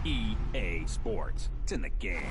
EA Sports. It's in the game.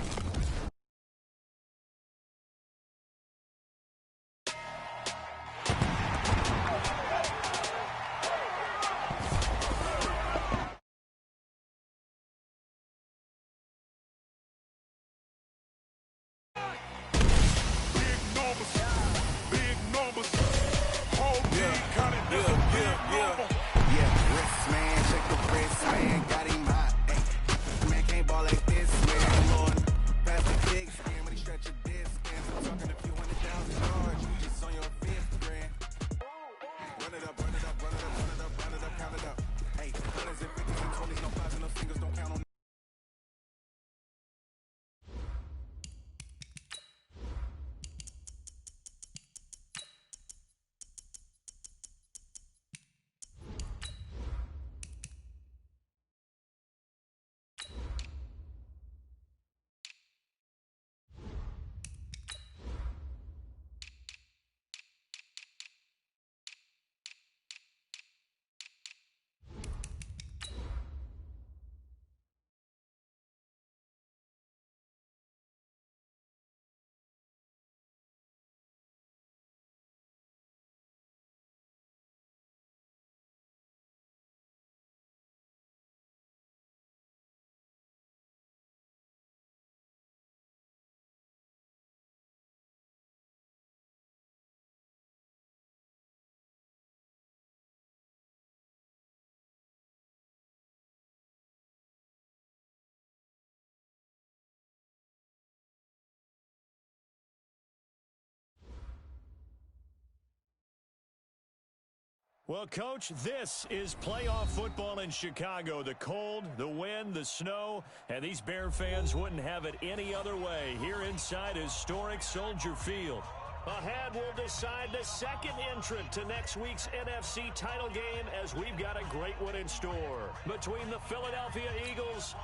Well, Coach, this is playoff football in Chicago. The cold, the wind, the snow, and these Bear fans wouldn't have it any other way here inside historic Soldier Field. Ahead, we'll decide the second entrant to next week's NFC title game as we've got a great one in store between the Philadelphia Eagles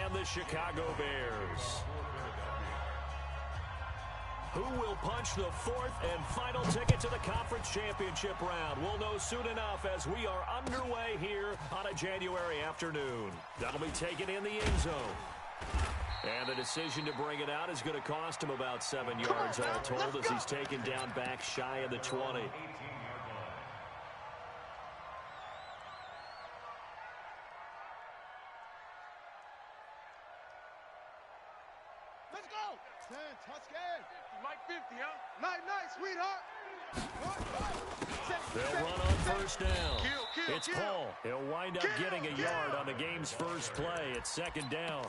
and the Chicago Bears. Who will punch the fourth and final ticket to the conference championship round? We'll know soon enough as we are underway here on a January afternoon. That'll be taken in the end zone. And the decision to bring it out is going to cost him about 7 yards all told as he's taken down back shy of the 20. Let's go! 10, touchdown. Mike 50, huh? Night, sweetheart. They'll run on first down. It's Paul. He'll wind up getting a yard on the game's first play. It's second down.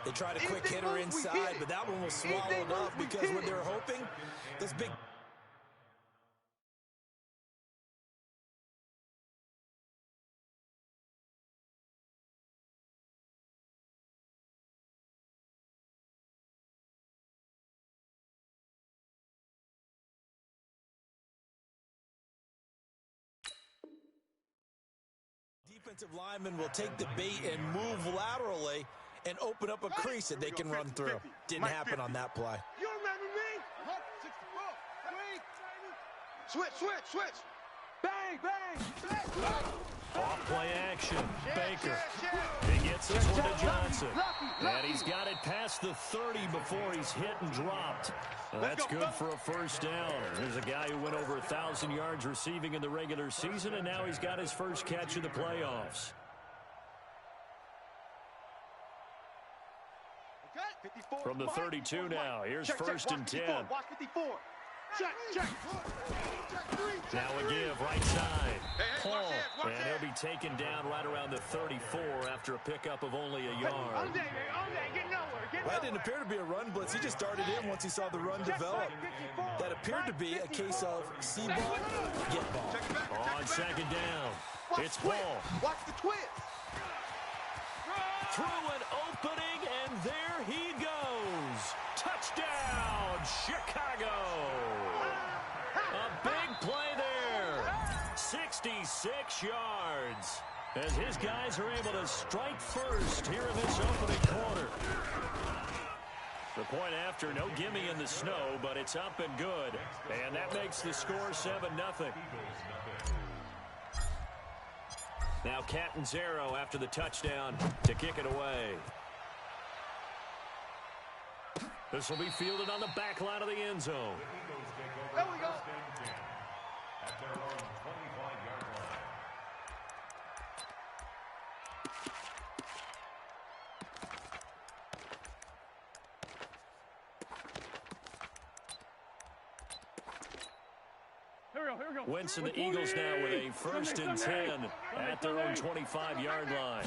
They tried a quick hitter inside, but that one was swallowed up because what they were hoping, this big... Defensive lineman will take the bait and move laterally and open up a crease that they can run through. Didn't happen on that play. You remember me? 64. Switch. Bang. Off play action. Baker. He gets this one to Johnson. And he's got it past the 30 before he's hit and dropped. Well, that's good for a first down. There's a guy who went over 1,000 yards receiving in the regular season, and now he's got his first catch of the playoffs. From the 32 now, here's first and 10. Watch 54. Check. Now a give, right side. Paul, and he'll be taken down right around the 34 after a pickup of only a yard. That didn't appear to be a run blitz. He just darted in once he saw the run develop. That appeared to be a case of see ball, get ball. On second down, it's Paul. Watch the twist. Through an opening, and there he goes. Touchdown, Chicago. A big play there. 66 yards. As his guys are able to strike first here in this opening quarter. The point after, no gimme in the snow, but it's up and good. And that makes the score 7-0. Now Catanzaro after the touchdown to kick it away. This will be fielded on the back line of the end zone. There we go. Wentz and the Eagles now with a 1st and 10 at their own 25-yard line.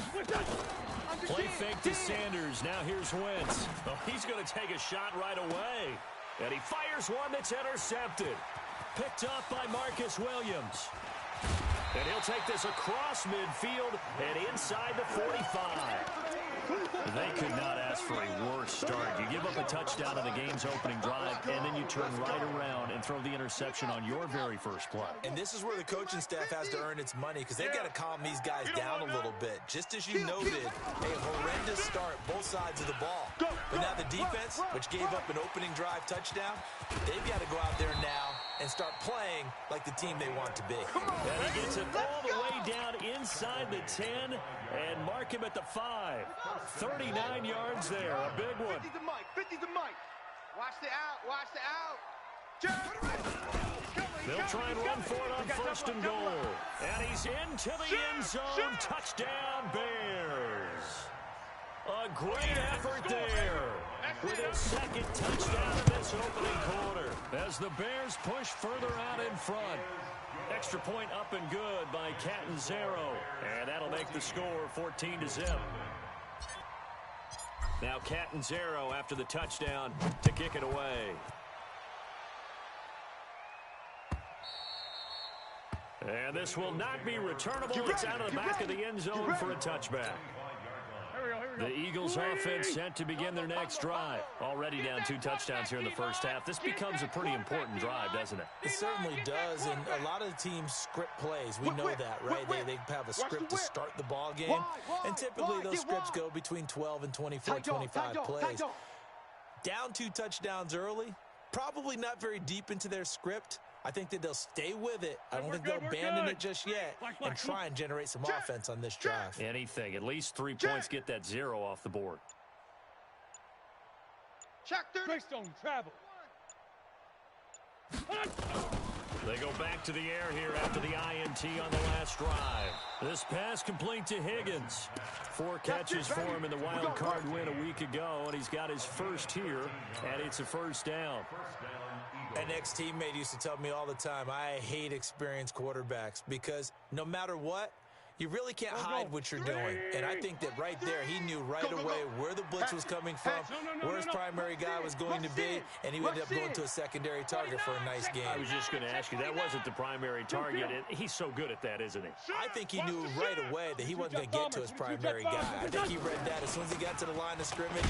Play fake to Sanders. Now here's Wentz. Oh, he's going to take a shot right away. And he fires one that's intercepted. Picked up by Marcus Williams. And he'll take this across midfield and inside the 45. They could not ask for a worse start. You give up a touchdown on the game's opening drive, and then you turn right around and throw the interception on your very first play. And this is where the coaching staff has to earn its money because they've got to calm these guys down a little bit. Just as you noted, a horrendous start, both sides of the ball. But now the defense, which gave up an opening drive touchdown, they've got to go out there now and start playing like the team they want to be. And he gets it all the way down inside the 10 and mark him at the 5. 39 yards there, a big one. 50 to Mike, 50 to Mike. Watch the out, watch the out. They'll try and run for it on 1st and goal. And he's into the end zone. Touchdown, Bears. A great effort there with his 2nd touchdown in this opening quarter as the Bears push further out in front. Extra point up and good by Catanzaro, and that'll make the score 14-0. Now Catanzaro after the touchdown to kick it away. And this will not be returnable. It's out of the back of the end zone for a touchback. The Eagles offense set to begin their next drive. Already down 2 touchdowns here in the first half. This becomes a pretty important drive, doesn't it? It certainly does, and a lot of the teams script plays. We know that, right? They have a script to start the ball game, and typically those scripts go between 12 and 24, 25 plays. Down 2 touchdowns early, probably not very deep into their script. I think that they'll stay with it. I don't think they'll abandon it just yet and try and generate some offense on this drive. Anything. At least 3 points, get that 0 off the board. Check Greystone travel. They go back to the air here after the INT on the last drive. This pass complete to Higgins. 4 catches for him in the wild card win a week ago, and he's got his first here, and it's a 1st down. An ex-teammate used to tell me all the time, I hate experienced quarterbacks because no matter what, you really can't hide what you're doing. And I think that right there, he knew right away where the blitz was coming from, where his primary guy was going to be, and he ended up going to a secondary target for a nice game. I was just going to ask you, that wasn't the primary target, and he's so good at that, isn't he? I think he knew right away that he wasn't going to get to his primary guy. I think he read that as soon as he got to the line of scrimmage,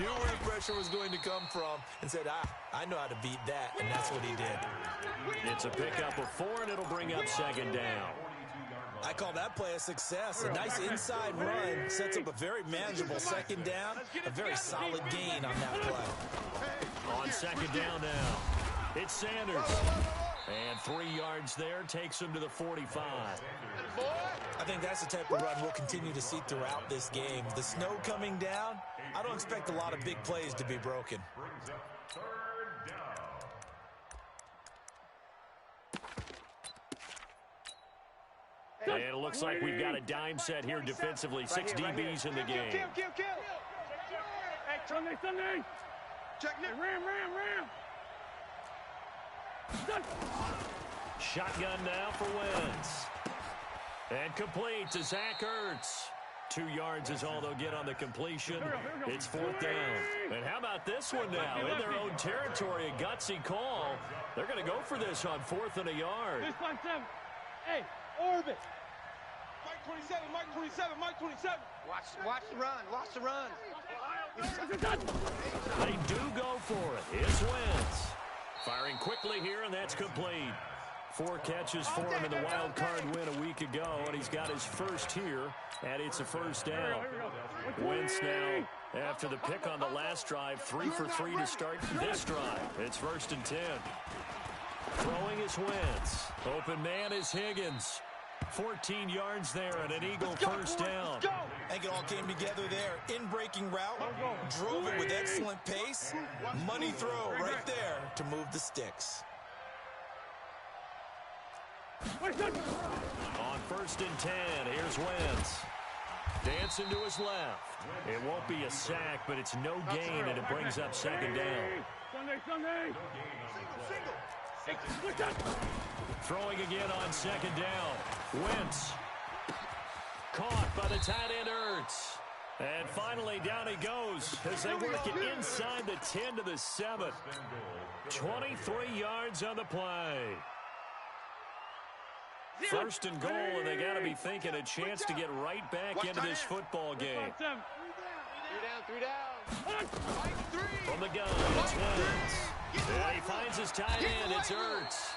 knew where the pressure was going to come from, and said, I know how to beat that, and that's what he did. It's a pickup of 4, and it'll bring up 2nd down. I call that play a success. A nice inside run sets up a very manageable 2nd down, a very solid gain on that play. On 2nd down now, it's Sanders. And 3 yards there takes him to the 45. I think that's the type of run we'll continue to see throughout this game. The snow coming down, I don't expect a lot of big plays to be broken. And it looks like we've got a dime set here defensively. 6 DBs in the game. Kill. Hey, Sunday. Check it. Ram. Shotgun now for Wentz. And complete to Zach Ertz. 2 yards is all they'll get on the completion. It's 4th down. And how about this one now? In their own territory, a gutsy call. They're going to go for this on 4th and a yard. Hey, orbit. Mike 27. Watch the run. They do go for it. Here's Wentz. Firing quickly here, and that's complete. 4 catches for him in the wild card win a week ago, and he's got his first here, and it's a 1st down. Wentz now, after the pick on the last drive, 3 for 3 to start this drive. It's 1st and 10. Throwing is Wentz. Open man is Higgins. 14 yards there and an Eagle first down. I think it all came together there. In-breaking route, drove it with excellent pace. Money throw right there to move the sticks. On 1st and 10, here's Wentz. Dancing to his left. It won't be a sack, but it's no gain, and it brings up 2nd down. Throwing again on 2nd down. Wentz. Caught by the tight end, Ertz. And finally, down he goes as they work it inside the 10 to the 7. 23 yards on the play. 1st and goal, and they got to be thinking a chance to get right back into this football game. 3 down. From the gun, it's Wentz. And he finds his tight end, it's Ertz.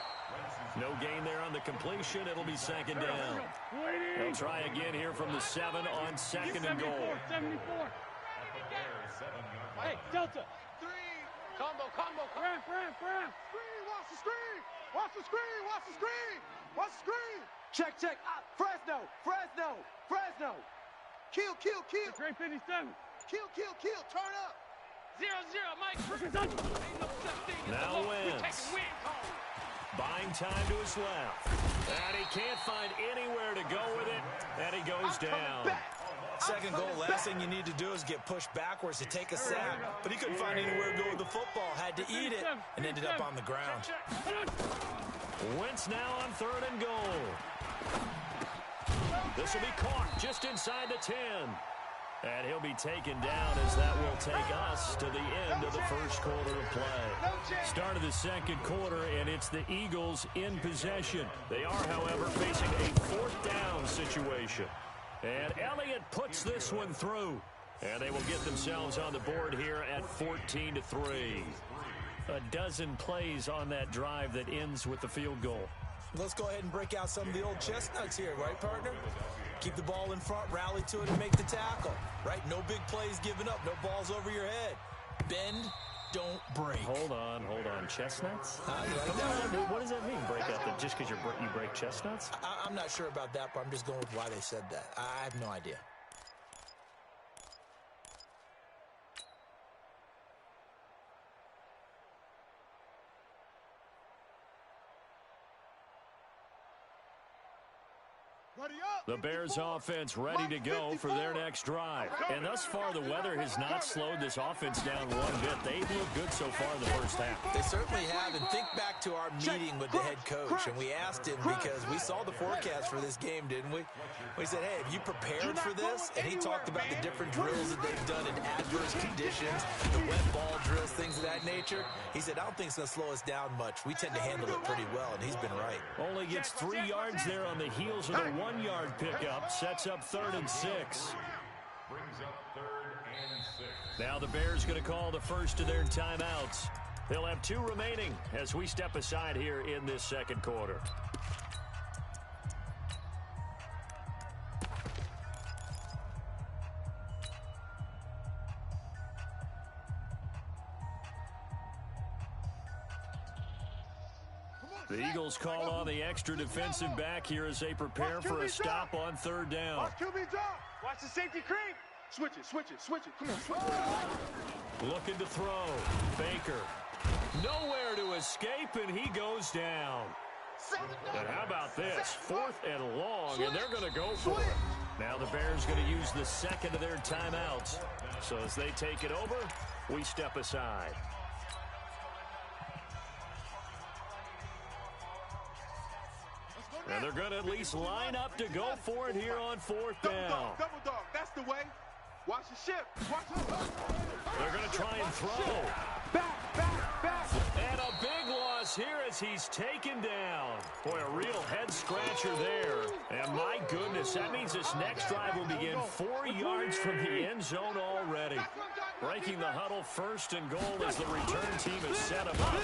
No gain there on the completion. It'll be 2nd down. They'll try again here from the 7 on 2nd and goal. 74. Hey, Delta. 3. Combo. Screen, watch the screen. Watch the screen. Check. Fresno. Kill. 357. Kill. Turn up. 0-0, Mike. Now Wentz. Buying time to his left. And he can't find anywhere to go with it. And he goes down. 2nd goal, last thing you need to do is get pushed backwards to take a sack. But he couldn't find anywhere to go with the football. Had to eat it and ended up on the ground. Wentz now on 3rd and goal. This will be caught just inside the 10. And he'll be taken down as that will take us to the end of the 1st quarter of play. Start of the 2nd quarter, and it's the Eagles in possession. They are, however, facing a 4th down situation. And Elliott puts this one through. And they will get themselves on the board here at 14-3. A dozen plays on that drive that ends with the field goal. Let's go ahead and break out some of the old chestnuts here, right, partner? Keep the ball in front, rally to it, and make the tackle. Right? No big plays given up, no balls over your head. Bend, don't break. Hold on. Chestnuts? You like that? What does that mean, break out? Just because you break chestnuts? I'm not sure about that, but I'm just going with why they said that. I have no idea. The Bears offense ready to go for their next drive. And thus far, the weather has not slowed this offense down one bit. They've looked good so far in the first half. They certainly have. And think back to our meeting with the head coach. And we asked him because we saw the forecast for this game, didn't we? We said, hey, have you prepared for this? And he talked about the different drills that they've done in adverse conditions, the wet ball drills, things of that nature. He said, I don't think it's going to slow us down much. We tend to handle it pretty well, and he's been right. Only gets 3 yards there on the heels of the 1-yard pickup. Sets up 3rd and 6. Now the Bears going to call the first of their timeouts. They'll have 2 remaining as we step aside here in this 2nd quarter. The Eagles call on the extra defensive back here as they prepare for a stop on 3rd down. Watch QB drop. Watch the safety creep. Switch it. Come on, switch it. Looking to throw. Baker. Nowhere to escape, and he goes down. And how about this? 4th and long, and they're going to go for it. Now the Bears going to use the 2nd of their timeouts. So as they take it over, we step aside. And they're going to at least line up to go for it here on 4th down. Double dog. That's the way. Watch the ship. Watch it. They're going to try and throw. Back. And a big loss here as he's taken down. Boy, a real head-scratcher there. And my goodness, that means this next drive will begin 4 yards from the end zone already. Breaking the huddle, 1st and goal as the return team has set him up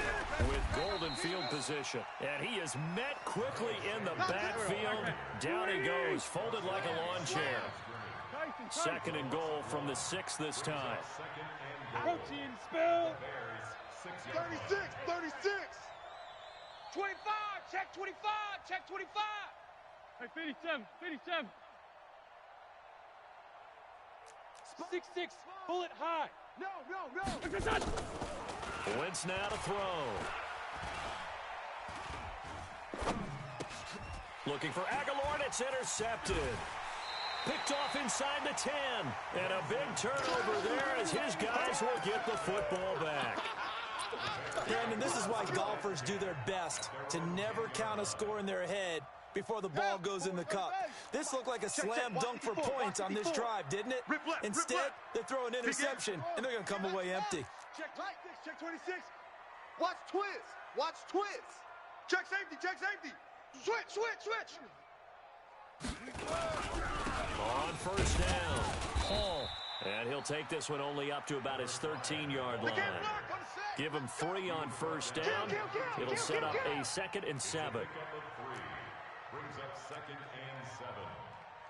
with golden field position. And he is met quickly in the backfield. Down he goes, folded like a lawn chair. 2nd and goal from the 6 this time. Protein spill. 36. 25. Check 25. Hey, 57, 57. 6-6, pull it high. No. Wentz now to throw. Looking for Aguilar, and it's intercepted. Picked off inside the 10. And a big turnover there as his guys will get the football back. Brandon, this is why golfers do their best to never count a score in their head before the ball goes in the cup. This looked like a slam dunk for points on this drive, didn't it? Instead, they throw an interception, and they're going to come away empty. Check 26. Watch twist. Check safety. Switch. On first down, Paul. And he'll take this one only up to about his 13-yard line. Give him 3 on first down. It'll set up a 2nd and 7. Brings up 2nd and 7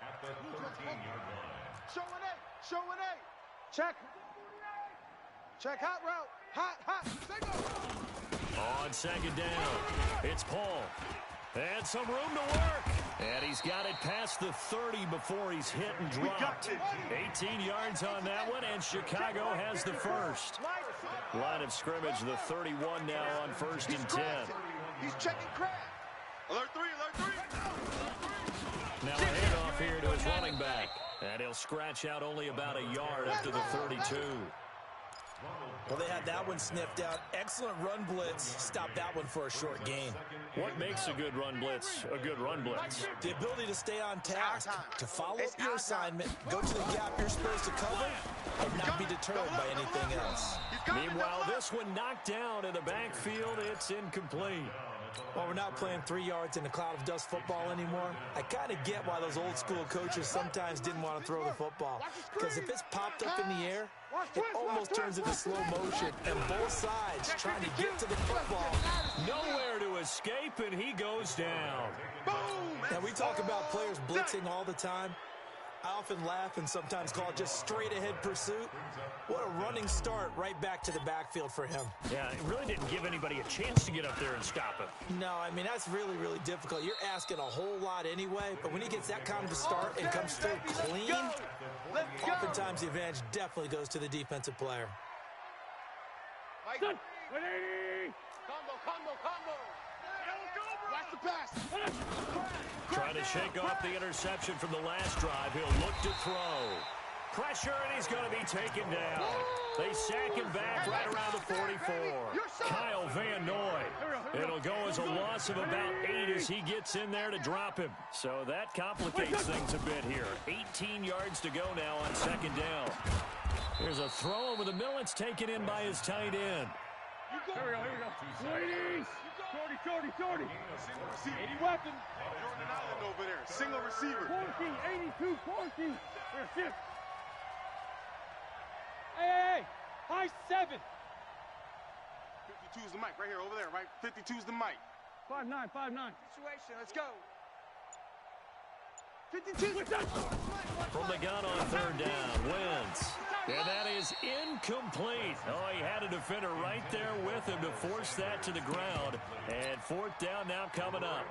at the 13-yard line. Showing A. Check hot route. Hot. Stay go. On 2nd down, it's Paul. And some room to work. And he's got it past the 30 before he's hit and dropped. 18 yards on that one, and Chicago has the first. Line of scrimmage, the 31 now on 1st and 10. He's checking crab. Alert 3. Now a handoff here to his running back. And he'll scratch out only about a yard up to the 32. Well, they had that one sniffed out. Excellent run blitz. Stop that one for a short gain. What makes a good run blitz a good run blitz? The ability to stay on task, to follow up your assignment, go to the gap you're supposed to cover, and not be deterred by anything else. Meanwhile, this one knocked down in the backfield. It's incomplete. Well, we're not playing 3 yards in a cloud of dust football anymore. I kind of get why those old school coaches sometimes didn't want to throw the football. Because if it's popped up in the air, it almost turns into slow motion. And both sides trying to get to the football. Nowhere to escape, and he goes down. Now, we talk about players blitzing all the time. I often laugh and sometimes call it just straight-ahead pursuit. What a running start right back to the backfield for him. Yeah, it really didn't give anybody a chance to get up there and stop him. No, I mean, that's really, really difficult. You're asking a whole lot anyway, but when he gets that kind of a start and comes through clean, oftentimes the advantage definitely goes to the defensive player. Combo. Watch the pass. Trying to shake off the interception from the last drive. He'll look to throw. Pressure, and he's going to be taken down. They sack him back right around the 44. Kyle Van Noy. It'll go as a loss of about 8 as he gets in there to drop him. So that complicates things a bit here. 18 yards to go now on 2nd down. Here's a throw over the middle. It's taken in by his tight end. Here we go. Ladies. 40. 80 weapon. Jordan Island over there. Single receiver. 82, 40. There's shift. Hey. High 7. 52 is the mic right here over there, right? 52 is the mic. 5'9". Situation. Let's go. 52. From the gun on 3rd down. Wentz. And that is incomplete. Oh, he had a defender right there with him to force that to the ground. And 4th down now coming up.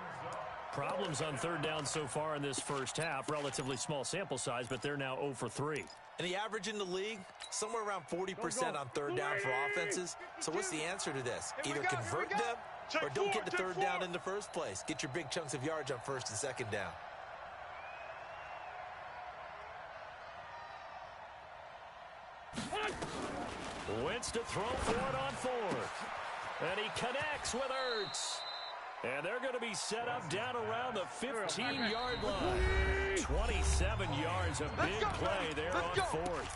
Problems on 3rd down so far in this first half. Relatively small sample size, but they're now 0 for 3. And the average in the league, somewhere around 40% on 3rd down for offenses. So what's the answer to this? Either convert them or don't get to 3rd down in the first place. Get your big chunks of yards on 1st and 2nd down. Wentz to throw for it on 4th. And he connects with Ertz. And they're going to be set up down around the 15-yard line. 27 yards, a big play there on 4th.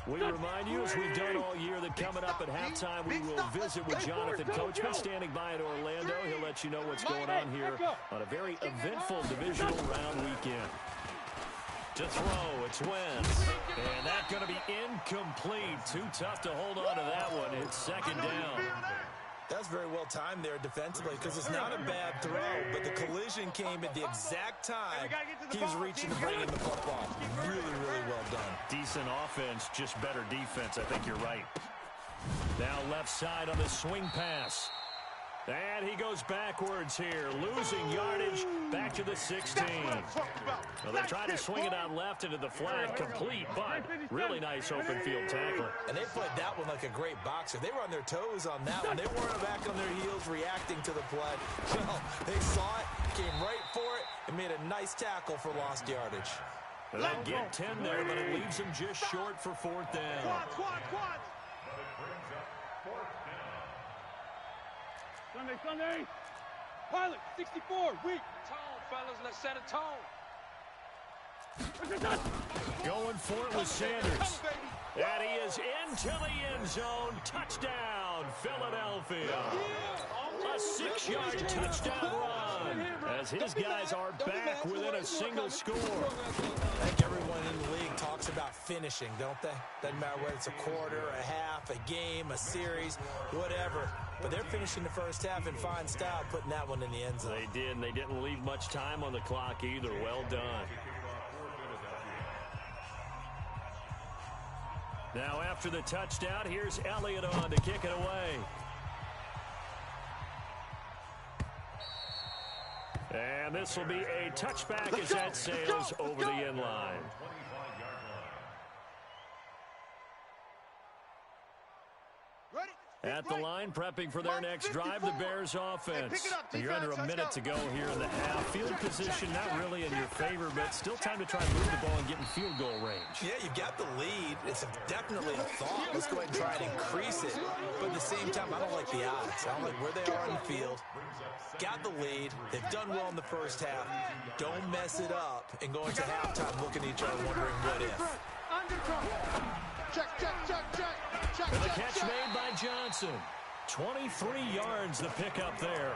We remind you, as we've done all year, that coming up at halftime, we will visit with Jonathan Coachman standing by in Orlando. He'll let you know what's going on here on a very eventful divisional round weekend. To throw, it's Wentz. And that's going to be incomplete. Too tough to hold on to that one. It's 2nd down. That's very well timed there defensively because it's not a bad throw, but the collision came at the exact time he was reaching to bring in the football. Really, really well done. Decent offense, just better defense. I think you're right. Now left side on the swing pass. And he goes backwards here, losing yardage back to the 16. Well, they try to swing it out left into the flat, complete, but really nice open field tackling. And they played that one like a great boxer. They were on their toes on that one. They weren't back on their heels reacting to the play. No, they saw it, came right for it, and made a nice tackle for lost yardage. They get 10 there, but it leaves them just short for 4th down. Quad. Sunday. Pilot, 64, weak. Tone, fellas, let's set a tone. Going for it with Sanders. And he is into the end zone. Touchdown, Philadelphia. A 6-yard touchdown run as his guys are back within a single score. I think everyone in the league talks about finishing, don't they? Doesn't matter whether it's a quarter, a half, a game, a series, whatever. But they're finishing the first half in fine style, putting that one in the end zone. They did, and they didn't leave much time on the clock either. Well done. Now after the touchdown, here's Elliott on to kick it away. And this will be a touchback as that sails over the end line. At the line, prepping for their next drive, the Bears offense. You're under a minute to go here in the half. Field position not really in your favor, but still time to try and move the ball and get in field goal range. Yeah, you've got the lead. It's definitely a thought. Let's go ahead and try and increase it. But at the same time, I don't like the odds. I don't like where they are on the field. Got the lead. They've done well in the first half. Don't mess it up and go into halftime looking at each other wondering what if. Check. And the catch made by Johnson. 23 yards the pickup there.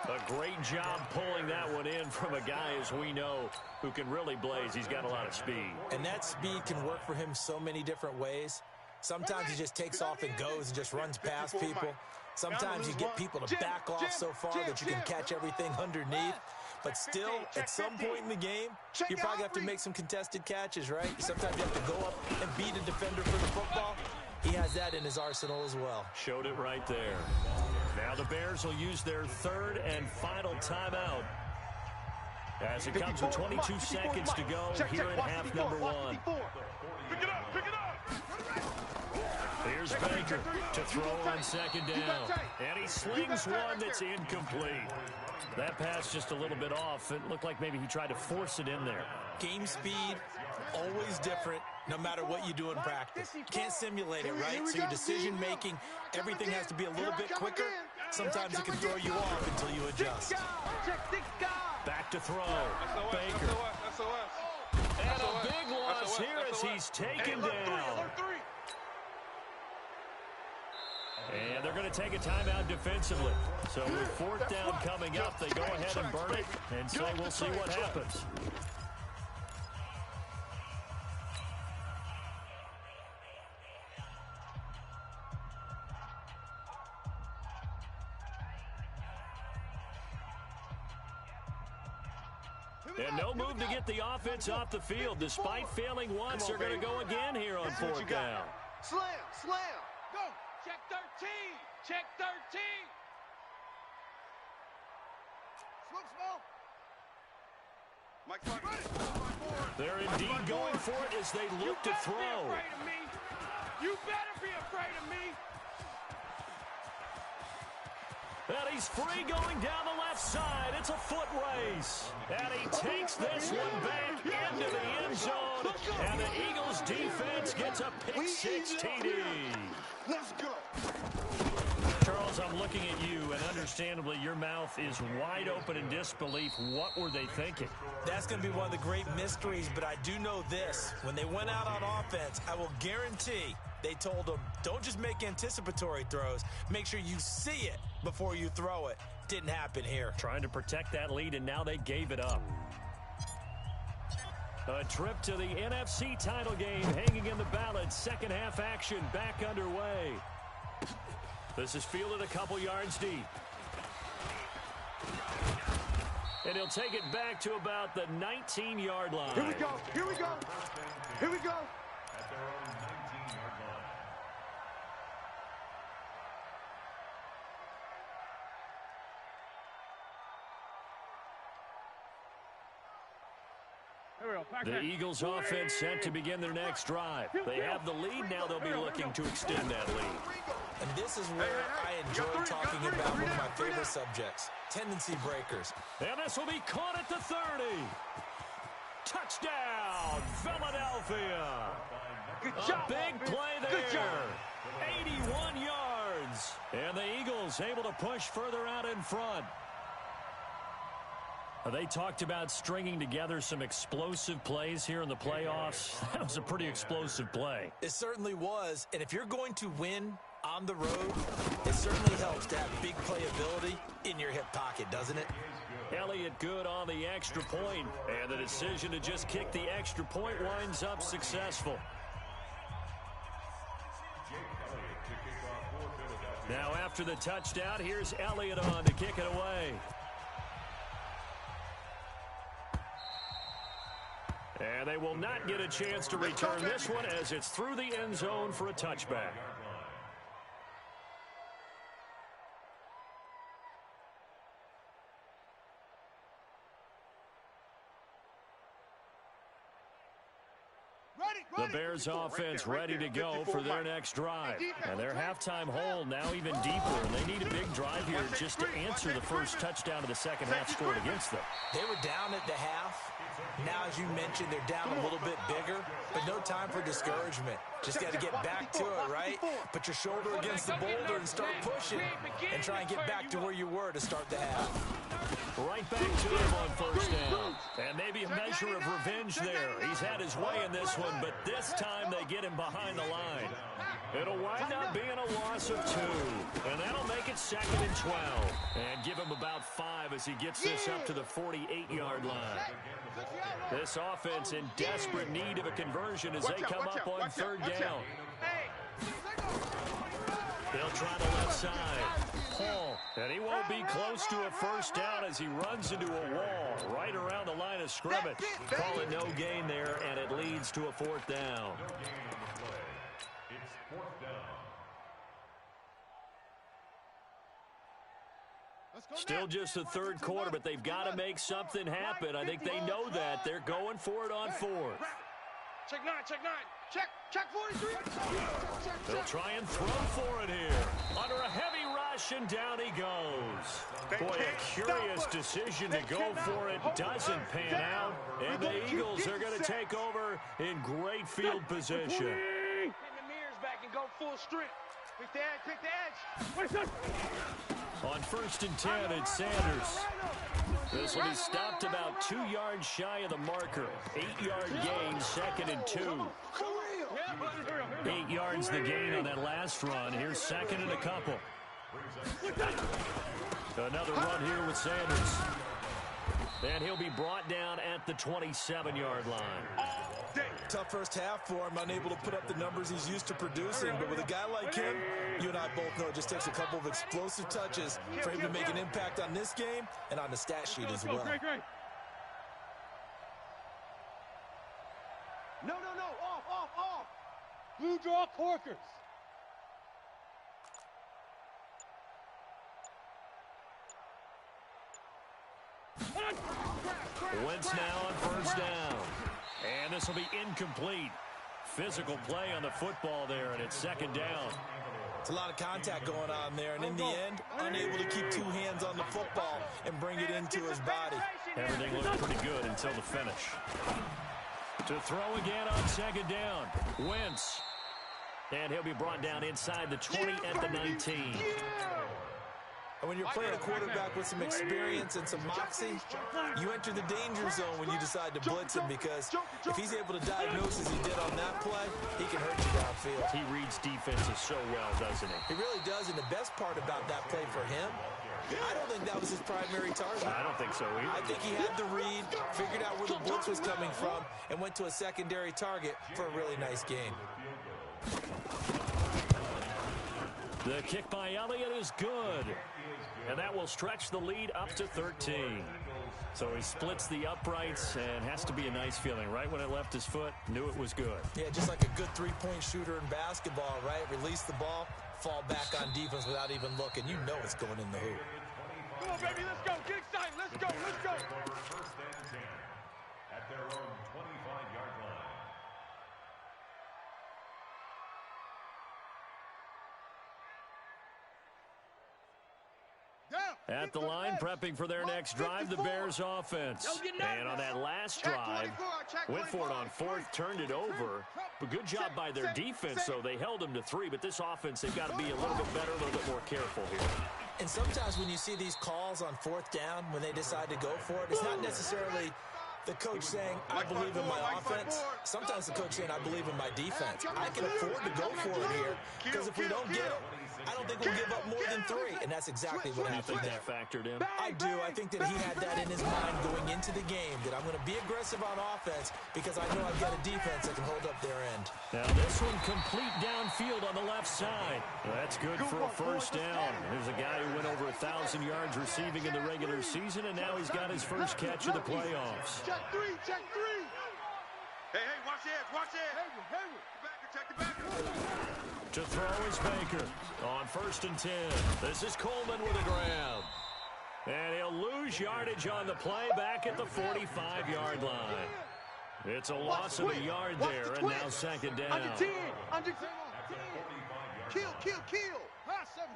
A great job pulling that one in from a guy, as we know, who can really blaze. He's got a lot of speed. And that speed can work for him so many different ways. Sometimes he just takes off and goes and just runs past people. Sometimes you get people to back off so far that you can catch everything underneath. But still, at some point in the game, you probably have to make some contested catches, right? Sometimes you have to go up and beat a defender for the football. He has that in his arsenal as well. Showed it right there. Now the Bears will use their third and final timeout as it comes with 22 seconds to go here in half number 1. Pick it up. Here's Baker to throw on second down. And he slings one that's incomplete. That pass just a little bit off. It looked like maybe he tried to force it in there. Game speed, always different, no matter what you do in practice. Can't simulate it, right? So your decision-making, everything has to be a little bit quicker. Sometimes it can throw you off until you adjust. Back to throw. Baker. And a big loss here as he's taken down. And they're going to take a timeout defensively. So with 4th down coming up, they go ahead and burn it and say we'll see what happens. And no move to get the offense off the field. Despite failing once, they're going to go again here on 4th down. Slam. Go. Check 13. Check 13. They're indeed going for it as they look to throw. You better be afraid of me. And he's free going down the left side. It's a foot race. And he takes this one back into the end zone. And the Eagles defense gets a pick-6 TD. Let's go. Charles, I'm looking at you, and understandably, your mouth is wide open in disbelief. What were they thinking? That's going to be one of the great mysteries, but I do know this. When they went out on offense, I will guarantee they told them, don't just make anticipatory throws. Make sure you see it before you throw it. Didn't happen here. Trying to protect that lead, and now they gave it up. A trip to the NFC title game hanging in the balance. Second half action back underway. This is fielded a couple yards deep. And he'll take it back to about the 19-yard line. Here we go. At their own 19-yard line. The Eagles offense set to begin their next drive. They have the lead. Now they'll be looking to extend that lead. And this is where I enjoy talking about one of my favorite subjects, tendency breakers. And this will be caught at the 30. Touchdown, Philadelphia. A big play there. 81 yards. And the Eagles able to push further out in front. They talked about stringing together some explosive plays here in the playoffs. That was a pretty explosive play. It certainly was. And if you're going to win on the road, it certainly helps to have big playability in your hip pocket, doesn't it? Elliott good on the extra point, and the decision to just kick the extra point winds up successful. Now after the touchdown, here's Elliott on to kick it away. And they will not get a chance to return this one as it's through the end zone for a touchback. The Bears offense ready to go for their next drive. And their halftime hole now even deeper. And they need a big drive here just to answer the first touchdown of the second half scored against them. They were down at the half. Now, as you mentioned, they're down a little bit bigger, but no time for discouragement. Just got to get back to it, right? Put your shoulder against the boulder and start pushing and try and get back to where you were to start the half. Right back to him on first down. And maybe a measure of revenge there. He's had his way in this one, but this time they get him behind the line. It'll wind up being a loss of 2. And that'll make it 2nd and 12. And give him about 5 as he gets this up to the 48-yard line. This offense in desperate need of a conversion as they come up on third down. They'll try the left side. Paul, and he won't be close to a first down as he runs into a wall right around the line of scrimmage. Call it no gain there, and it leads to a 4th down. Still just the third quarter, but they've got to make something happen. I think they know that. They're going for it on 4th. Check 9, check 9. Check 43. They'll try and throw for it here. Under a heavy rush, and down he goes. Boy, a curious decision to go for it doesn't pan out. And the Eagles are going to take over in great field position. Pin the mirrors back and go full strength. Pick the edge, pick the edge. On 1st and 10, it's Sanders. This will be stopped about 2 yards shy of the marker. 8-yard gain, 2nd and 2. 8 yards the gain on that last run. Here's 2nd and a couple. Another run here with Sanders. And he'll be brought down at the 27-yard line. Tough first half for him, unable to put up the numbers he's used to producing. But with a guy like him, you and I both know it just takes a couple of explosive touches for him to make an impact on this game and on the stat sheet as well. No, off. Blue draw corkers. Wentz now on first down. And this will be incomplete. Physical play on the football there, and it's 2nd down. It's a lot of contact going on there, and in the end, unable to keep 2 hands on the football and bring it into his body. Everything looked pretty good until the finish. To throw again on 2nd down. Wentz. And he'll be brought down inside the 20 at the 19. And when you're playing a quarterback with some experience and some moxie, you enter the danger zone when you decide to blitz him, because if he's able to diagnose as he did on that play, he can hurt you downfield. He reads defenses so well, doesn't he? He really does, and the best part about that play for him, I don't think that was his primary target. I don't think so either. I think he had the read, figured out where the blitz was coming from, and went to a secondary target for a really nice game. The kick by Elliott is good. And that will stretch the lead up to 13. So he splits the uprights, and has to be a nice feeling. Right when it left his foot, knew it was good. Yeah, just like a good three-point shooter in basketball, right? Release the ball, fall back on defense without even looking. You know it's going in the hoop. Come on, baby, let's go. Get excited. Let's go. at their own 25-yard line. At the line, prepping for their next drive, the Bears offense. And on that last drive, went for it on fourth, turned it over. But good job by their defense, though. They held them to 3, but this offense, they've got to be a little bit better, a little bit more careful here. And sometimes when you see these calls on fourth down, when they decide to go for it, it's not necessarily the coach saying, I believe in my offense. Sometimes the coach saying, I believe in my defense. I can afford to go for it here, because if we don't get it, I don't think we'll give up more than 3. And that's exactly what happened there. That factored in? I do. I think that he had that in his mind going into the game, that I'm going to be aggressive on offense because I know I've got a defense that can hold up their end. Now this one complete downfield on the left side. That's good for a first down. There's a guy who went over 1,000 yards receiving in the regular season, and now he's got his first catch of the playoffs. Check 3, check 3. Hey, watch the edge, watch the edge. Backer, check the backer. To throw is Baker on 1st and 10. This is Coleman with a grab. And he'll lose yardage on the play back at the 45-yard line. It's a loss of a yard there, and now second down. Under 10, under 10. Kill. Hot seven.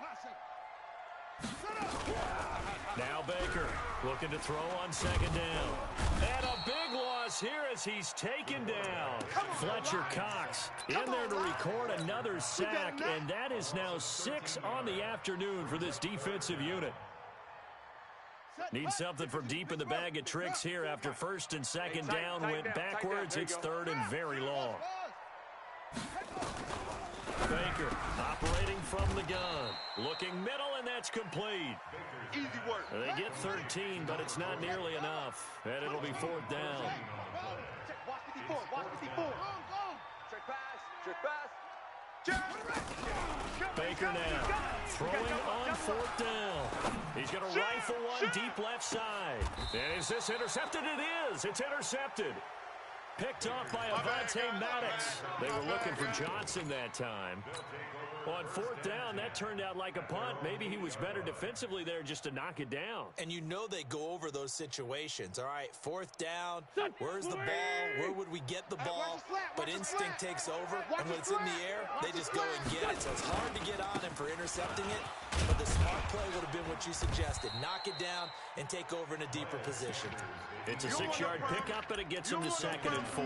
Now Baker looking to throw on second down. And a big loss here as he's taken down. Fletcher Cox in there to record another sack, and that is now 6 on the afternoon for this defensive unit. Need something from deep in the bag of tricks here after 1st and 2nd down went backwards. It's 3rd and very long. Baker operating from the gun. Looking middle, and that's complete. Easy work. They get 13, but it's not nearly enough. And it'll be 4th down. Watch 54, watch 54. Check pass. Baker now throwing on 4th down. He's going to rifle one deep left side. And is this intercepted? It is. It's intercepted. Picked off by Avante Maddox. They were looking for Johnson that time. On 4th down, that turned out like a punt. Maybe he was better defensively there just to knock it down. And you know they go over those situations. All right, 4th down, where's the ball? Where would we get the ball? But instinct takes over, and when it's in the air, they just go and get it. So it's hard to get on him for intercepting it, but the smart play would have been what you suggested. Knock it down and take over in a deeper position. It's a 6-yard pickup, and it gets him to 2nd and 4.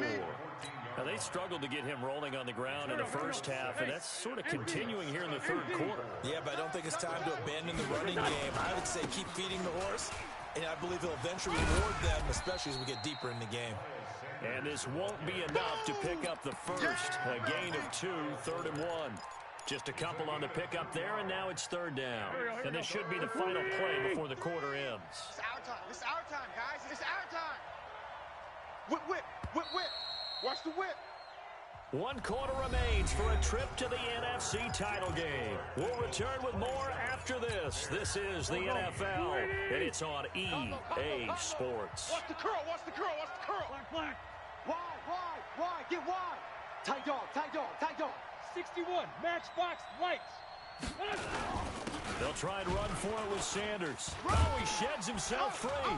Now, they struggled to get him rolling on the ground in the first half, and that's sort of continuing here in the 3rd quarter. Yeah, but I don't think it's time to abandon the running game. I would say keep feeding the horse, and I believe he'll eventually reward them, especially as we get deeper in the game. And this won't be enough to pick up the first. A gain of 2, 3rd and 1. Just a couple on the pickup there, and now it's 3rd down. And this should be the final play before the quarter ends. It's our time. It's our time, guys. It's our time. Whip. Watch the whip. 1 quarter remains for a trip to the NFC title game. We'll return with more after this. This is the NFL, and it's on EA Sports. Watch the curl. Black. Wide. Get wide. Tight dog. 61, matchbox lights. They'll try and run for it with Sanders. Oh, he sheds himself free.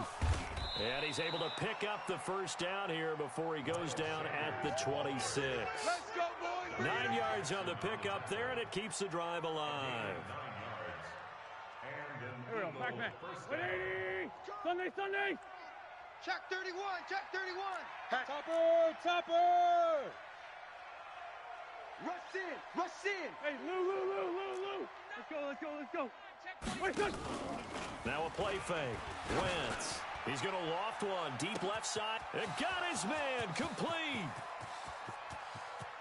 And he's able to pick up the first down here before he goes down at the 26. Let's go, boys. 9 yards on the pickup there, and it keeps the drive alive. Here we go, back. 180. Sunday. Check 31. Topper. Rush in. Hey, Lou. Let's go. Wait. Now a play fake. Wentz. He's going to loft one deep left side. And got his man complete.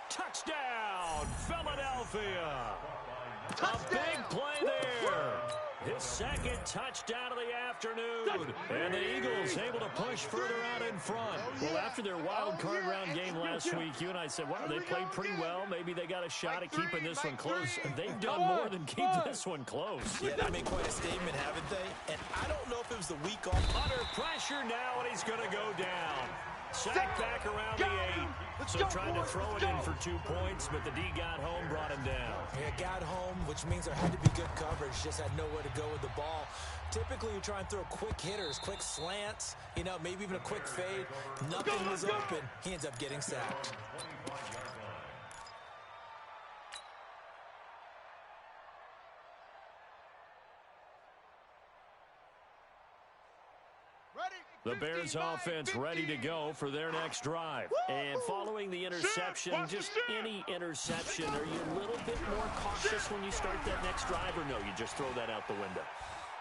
Touchdown, Philadelphia. A big play there. His 2nd touchdown of the afternoon. And the Eagles able to push further out in front. Well, after their wild card round game last week, you and I said, wow, they played pretty well. Maybe they got a shot at keeping this one close. They've done more than keep this one close. Yeah, they made quite a statement, haven't they? And I don't know if it was the week off. Under pressure now, and he's going to go down. Sack back around the 8. So trying to throw it in for 2 points, but the D got home, brought him down. Yeah, got home, which means there had to be good coverage. Just had nowhere to go with the ball. Typically, you try and throw quick hitters, quick slants, you know, maybe even a quick fade. Nothing was open. He ends up getting sacked. The Bears offense ready to go for their next drive. And following the interception, just any interception, are you a little bit more cautious when you start that next drive, or no, you just throw that out the window?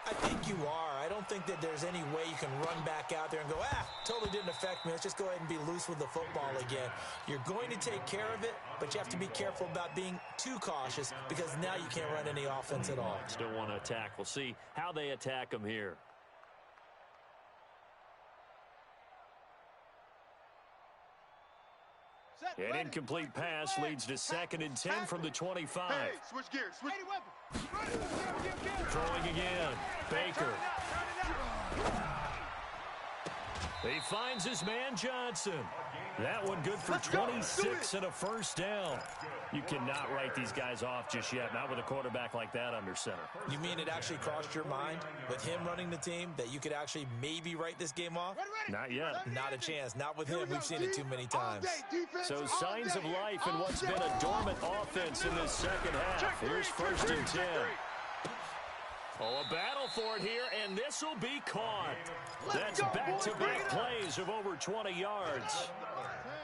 I think you are. I don't think that there's any way you can run back out there and go, totally didn't affect me. Let's just go ahead and be loose with the football again. You're going to take care of it, but you have to be careful about being too cautious because now you can't run any offense at all. Still want to attack. We'll see how they attack them here. An incomplete pass leads to 2nd and 10 from the 25. Hey, switch gears. Switch. Throwing again. Baker. He finds his man Johnson. That one good for 26 and a first down. You cannot write these guys off just yet, not with a quarterback like that under center. You mean it actually crossed your mind with him running the team that you could actually maybe write this game off? Not yet. Not a chance. Not with him. We've seen it too many times. So signs of life in what's been a dormant offense in this second half. Here's 1st and 10. Oh, a battle for it here, and this will be caught. That's back-to-back plays of over 20 yards.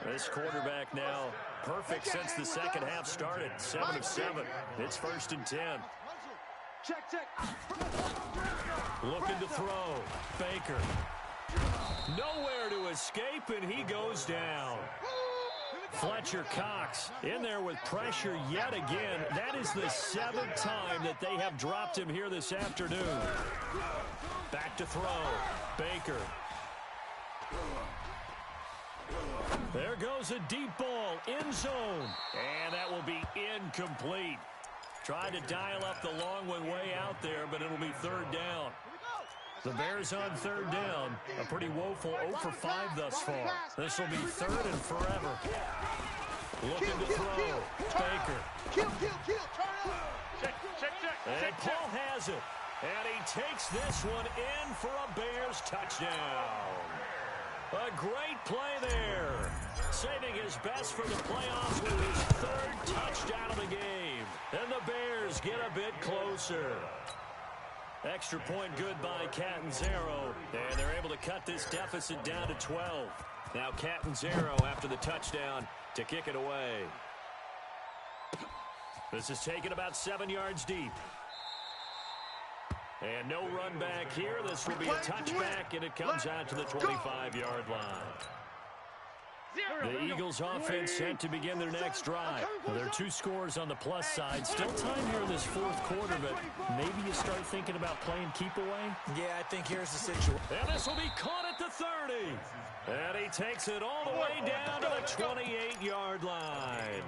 This quarterback now perfect since the second half started. 7 of 7. It's 1st and 10. Looking to throw. Baker. Nowhere to escape, and he goes down. Fletcher Cox in there with pressure yet again. That is the 7th time that they have dropped him here this afternoon. Back to throw. Baker. There goes a deep ball, end zone. And that will be incomplete. Tried to dial up the long one way out there, but it'll be 3rd down. The Bears on 3rd down. A pretty woeful 0 for 5 thus far. This will be 3rd and forever. Looking to throw. Baker. And Paul has it. And he takes this one in for a Bears touchdown. A great play there. Saving his best for the playoffs with his 3rd touchdown of the game. And the Bears get a bit closer. Extra point good by Catanzaro, and they're able to cut this deficit down to 12. Now Catanzaro after the touchdown to kick it away. This is taken about 7 yards deep. And no run back here. This will be a touchback, and it comes out to the 25-yard line. The Eagles offense set to begin their next drive. Well, there are 2 scores on the plus side. Still time here in this 4th quarter, but maybe you start thinking about playing keep away. Yeah, I think here's the situation. And this will be caught at the 30. And he takes it all the way down to the 28-yard line.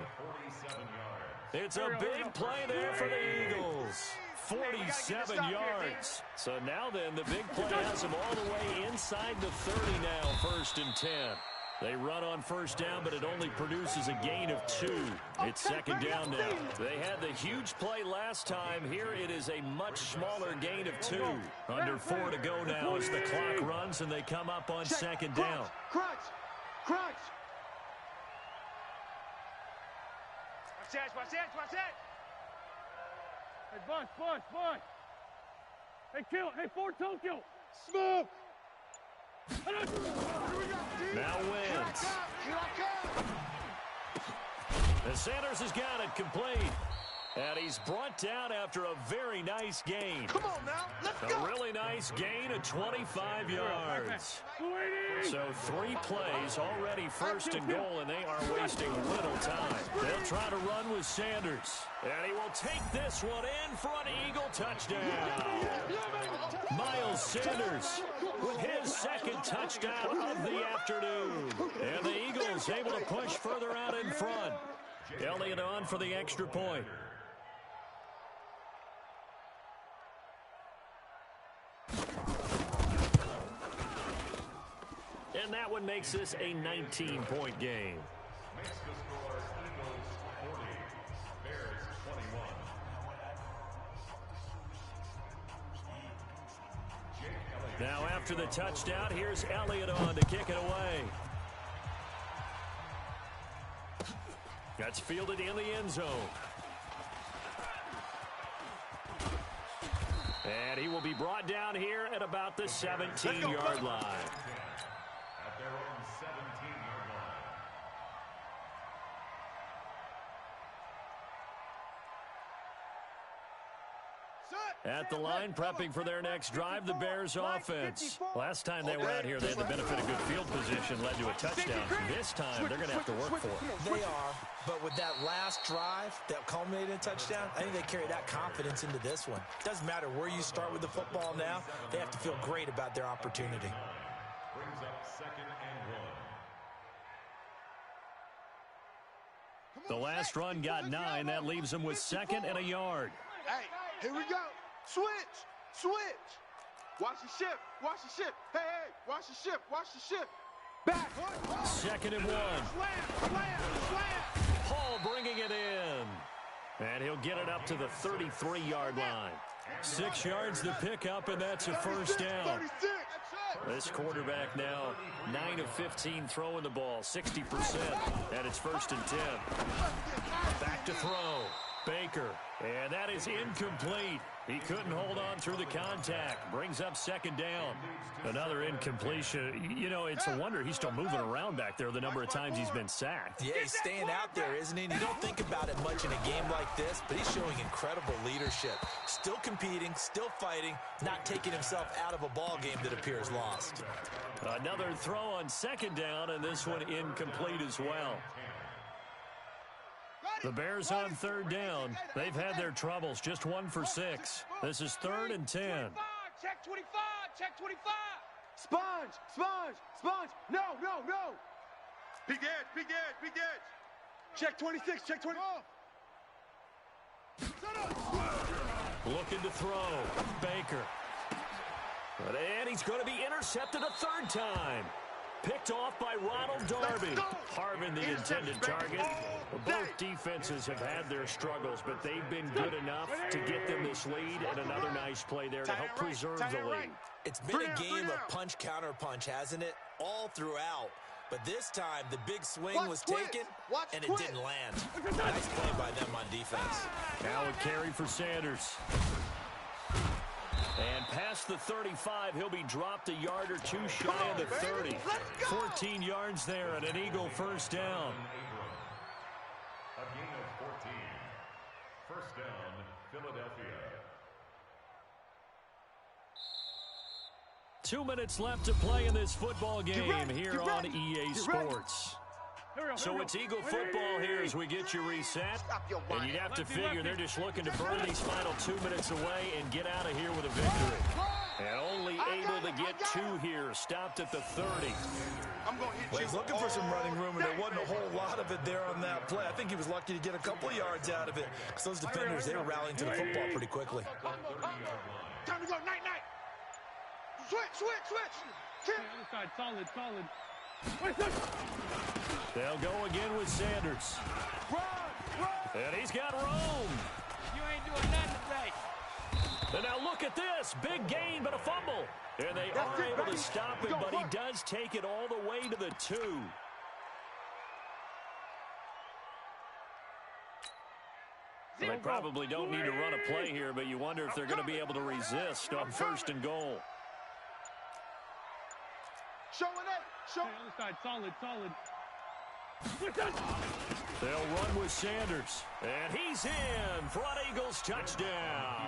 It's a big play there for the Eagles. 47 yards. So now then, the big play has him all the way inside the 30 now, 1st and 10. They run on 1st down, but it only produces a gain of 2. It's 2nd down now. They had the huge play last time. Here it is a much smaller gain of 2. Under 4 to go now as the clock runs and they come up on 2nd down. Crunch. Watch that. Hey, Bunch. Hey, kill. Hey, Fort Tokyo. Smoke. Now wins. And Sanders has got it complete. And he's brought down after a very nice gain. Come on now, let's go. A really nice gain of 25 yards. So 3 plays already 1st and goal, and they are wasting little time. They'll try to run with Sanders. And he will take this one in for an Eagle touchdown. Miles Sanders with his 2nd touchdown of the afternoon. And the Eagles able to push further out in front. Elliott on for the extra point. And that one makes this a 19-point game. makes the score Eagles 40, Bears 21. Now after the touchdown, here's Elliott on to kick it away. That's fielded in the end zone. And he will be brought down here at about the 17-yard line. At their own 17-yard line. At the line, prepping for their next drive, the Bears offense. Last time they were out here, they had the benefit of good field position, led to a touchdown. This time, they're going to have to work for it. They are, but with that last drive that culminated in a touchdown, I think they carry that confidence into this one. Doesn't matter where you start with the football now, they have to feel great about their opportunity. Brings up 2nd and 1. The last run got 9. That leaves them with 2nd and a yard. Hey, here we go. Switch. Watch the ship. Hey, watch the ship. Back. 2nd and 1. Slam. Hall bringing it in. And he'll get it up to the 33-yard line. 6 yards to pick up, and that's a first down. 36. This quarterback now 9 of 15 throwing the ball, 60%. And it's 1st and 10. Back to throw. Baker. And that is incomplete. He couldn't hold on through the contact. Brings up 2nd down. Another incompletion. You know, it's a wonder he's still moving around back there the number of times he's been sacked. Yeah, he's staying out there, isn't he? And you don't think about it much in a game like this, but he's showing incredible leadership. Still competing, still fighting, not taking himself out of a ball game that appears lost. Another throw on 2nd down, and this one incomplete as well. The Bears on 3rd down. They've had their troubles, just 1 for 6. This is 3rd and 10. Check 25. Sponge. No. Big edge. Check 26. Looking to throw. Baker. And he's going to be intercepted a 3rd time. Picked off by Ronald Darby. Harvin, the intended target. Both defenses have had their struggles, but they've been good enough to get them this lead, and another nice play there to help preserve the lead. It's been a game of punch-counter-punch, hasn't it? All throughout. But this time, the big swing was taken, and it didn't land. Nice play by them on defense. Now a carry for Sanders. And past the 35, he'll be dropped a yard or 2 shy of the 30. 14 yards there and an Eagle first down. A gain of 14. First down, Philadelphia. 2 minutes left to play in this football game here on EA Sports. So it's Eagle football here as we get you reset. And you'd have to figure they're just looking to burn these final 2 minutes away and get out of here with a victory. And only able to get 2 here, stopped at the 30. Well, he's looking for some running room, and there wasn't a whole lot of it there on that play. I think he was lucky to get a couple of yards out of it, because those defenders, they were rallying to the football pretty quickly. Time to go, night. Switch. Other side, solid. They'll go again with Sanders. Run. And he's got room. You ain't doing nothing today. And now look at this. Big gain, but a fumble. And they are able to stop him, but he does take it all the way to the 2. Well, they probably don't need to run a play here, but you wonder if they're going to be able to resist on 1st and goal. Other side, solid. They'll run with Sanders. And he's in. Front Eagles touchdown.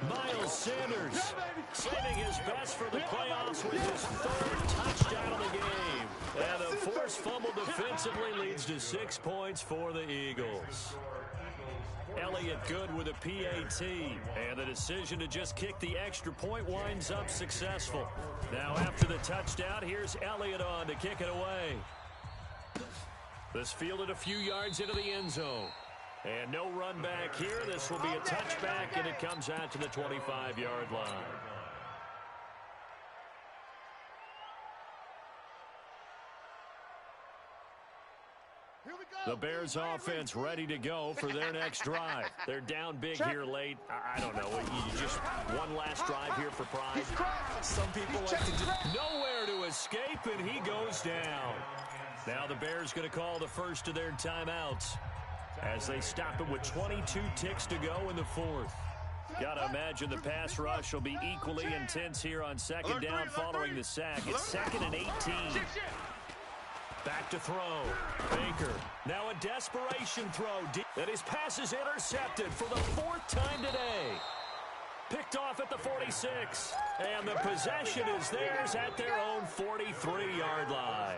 Miles Sanders saving his best for the playoffs with his 3rd touchdown of the game. And a forced fumble defensively leads to 6 points for the Eagles. Elliott good with a PAT, and the decision to just kick the extra point winds up successful. Now after the touchdown, here's Elliott on to kick it away. This fielded a few yards into the end zone. And no run back here. This will be a touchback, and it comes out to the 25-yard line. The Bears offense ready to go for their next drive. They're down big here late. I don't know. You just one last drive here for pride. Some people like to just nowhere to escape, and he goes down. Now the Bears going to call the first of their timeouts as they stop it with 22 ticks to go in the fourth. Got to imagine the pass rush will be equally intense here on second down following the sack. It's 2nd and 18. Back to throw. Baker. Now a desperation throw. And his pass is intercepted for the 4th time today. Picked off at the 46. And the possession is theirs at their own 43-yard line.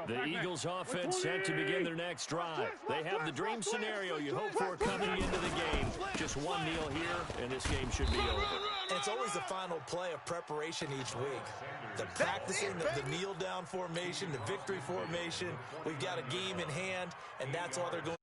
The Eagles offense set to begin their next drive. They have the dream scenario you hope for coming into the game. Just one kneel here, and this game should be over. It's always the final play of preparation each week. The practicing, the kneel-down formation, the victory formation. We've got a game in hand, and that's all they're going